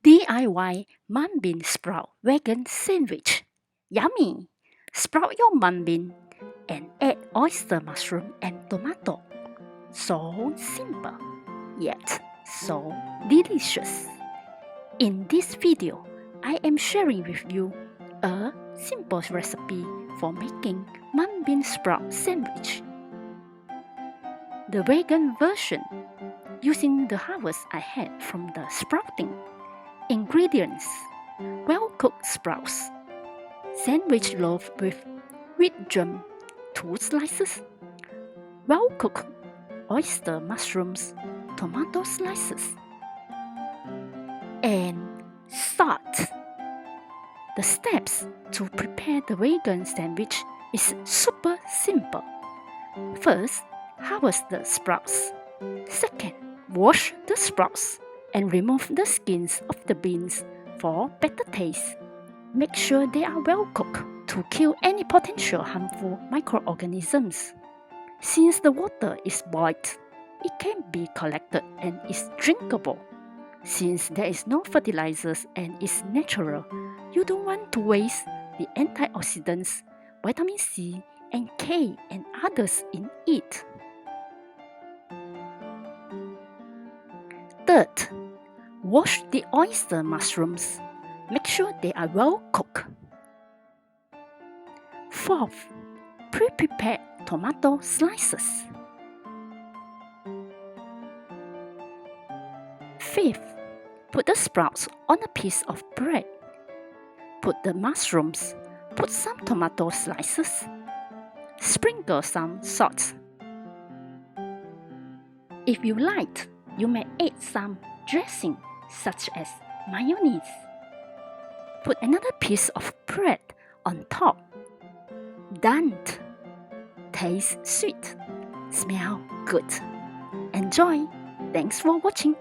DIY mung bean sprout vegan sandwich. Yummy! Sprout your mung bean and add oyster mushroom and tomato. So simple, yet so delicious. In this video, I am sharing with you a simple recipe for making mung bean sprout sandwich. The vegan version, using the harvest I had from the sprouting. Ingredients: well-cooked sprouts, sandwich loaf with wheat germ 2 slices, well-cooked oyster mushrooms, tomato slices, and salt. The steps to prepare the vegan sandwich is super simple. First, harvest the sprouts. Second, wash the sprouts and remove the skins of the beans for better taste. Make sure they are well cooked to kill any potential harmful microorganisms. Since the water is boiled, it can be collected and is drinkable. Since there is no fertilizers and is natural, you don't want to waste the antioxidants, vitamin C and K and others in it. Third, wash the oyster mushrooms. Make sure they are well cooked. Fourth, pre-prepared tomato slices. Fifth, put the sprouts on a piece of bread. Put the mushrooms, put some tomato slices, sprinkle some salt. If you like, you may add some dressing such as mayonnaise. Put another piece of bread on top. Done. Taste sweet. Smell good. Enjoy. Thanks for watching.